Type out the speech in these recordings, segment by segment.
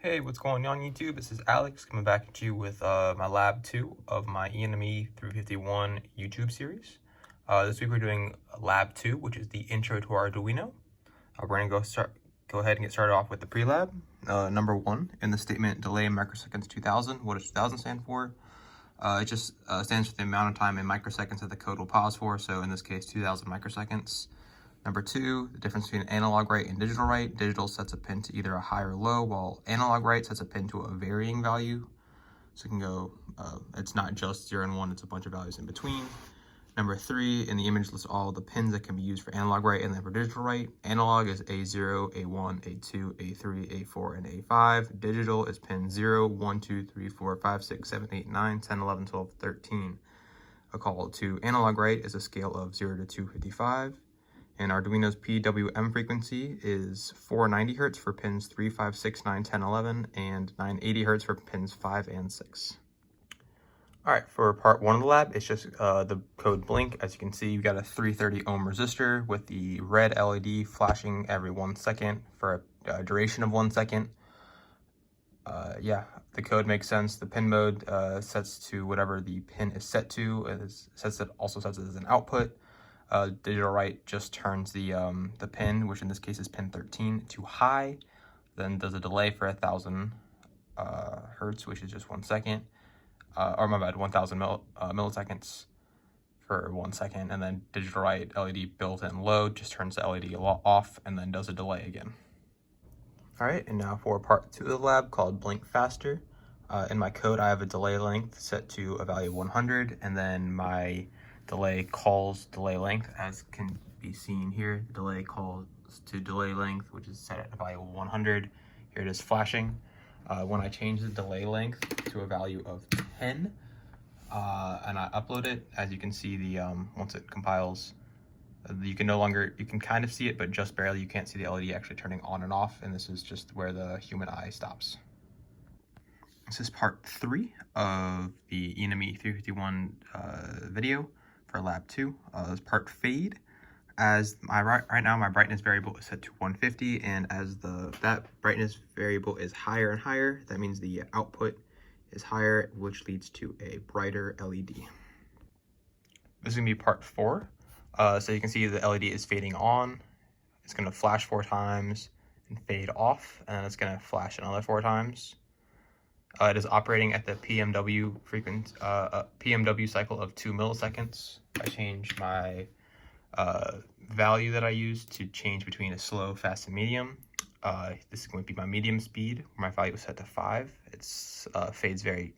Hey, what's going on YouTube? This is Alex coming back at you with my lab 2 of my ENME351 YouTube series. This week we're doing lab 2, which is the intro to Arduino. We're going to go ahead and get started off with the pre-lab. Number 1, in the statement delay in microseconds 2000. What does 2000 stand for? It just stands for the amount of time in microseconds that the code will pause for, so in this case 2000 microseconds. Number 2, the difference between analog write and digital write. Digital sets a pin to either a high or low, while analog write sets a pin to a varying value. So it can go, it's not just 0 and 1, it's a bunch of values in between. Number 3, in the image lists all the pins that can be used for analog write and then for digital write. Analog is A0, A1, A2, A3, A4, and A5. Digital is pin 0, 1, 2, 3, 4, 5, 6, 7, 8, 9, 10, 11, 12, 13. A call to analog write is a scale of 0 to 255. And Arduino's PWM frequency is 490 Hz for pins 3, 5, 6, 9, 10, 11, and 980 Hz for pins 5 and 6. All right, for part 1 of the lab, it's just the code blink. As you can see, you've got a 330 ohm resistor with the red LED flashing every 1 second for a duration of 1 second. Yeah, the code makes sense. The pin mode sets to whatever the pin is set to. It also sets it as an output. Digital write just turns the pin, which in this case is pin 13, to high, then does a delay for 1000 hertz, which is just 1 second, or my bad, 1000 milliseconds for 1 second, and then digital write LED built-in load just turns the LED off and then does a delay again. All right, and now for part 2 of the lab called blink faster. In my code, I have a delay length set to a value of 100, and then my delay calls delay length, as can be seen here. The delay calls to delay length, which is set at a value of 100. Here it is flashing. When I change the delay length to a value of 10 and I upload it, as you can see, the once it compiles, you can kind of see it, but just barely. You can't see the LED actually turning on and off, and this is just where the human eye stops. This is part 3 of the ENME351 video for lab 2. This part fade. As right now my brightness variable is set to 150, and as that brightness variable is higher and higher, that means the output is higher, which leads to a brighter LED. This is gonna be part 4. So you can see the LED is fading on. It's gonna flash 4 times and fade off, and then it's gonna flash another 4 times. It is operating at the PMW frequency, PMW cycle of 2 milliseconds. I changed my value that I use to change between a slow, fast, and medium. This is going to be my medium speed, where my value was set to 5. It's fades very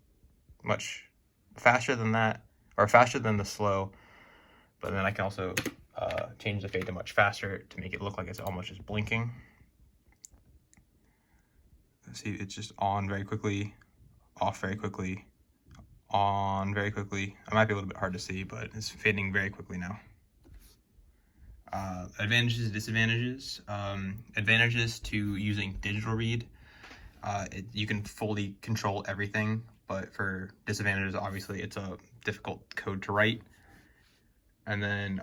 much faster than that, or faster than the slow, but then I can also change the fade to much faster to make it look like it's almost just blinking. See, it's just on very quickly, off very quickly, on very quickly. It might be a little bit hard to see, but it's fading very quickly now. Advantages and disadvantages. Advantages to using digital read. You can fully control everything, but for disadvantages, obviously it's a difficult code to write. And then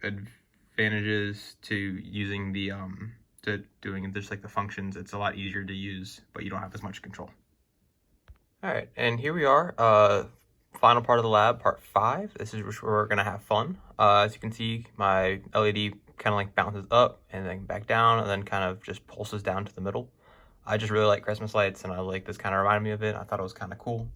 advantages to using the to doing just like the functions, it's a lot easier to use, but you don't have as much control. All right, and here we are, final part of the lab, part 5. This is where we're gonna have fun. As you can see, my LED kind of like bounces up and then back down, and then kind of just pulses down to the middle. I just really like Christmas lights, and I like this kind of reminded me of it. I thought it was kind of cool.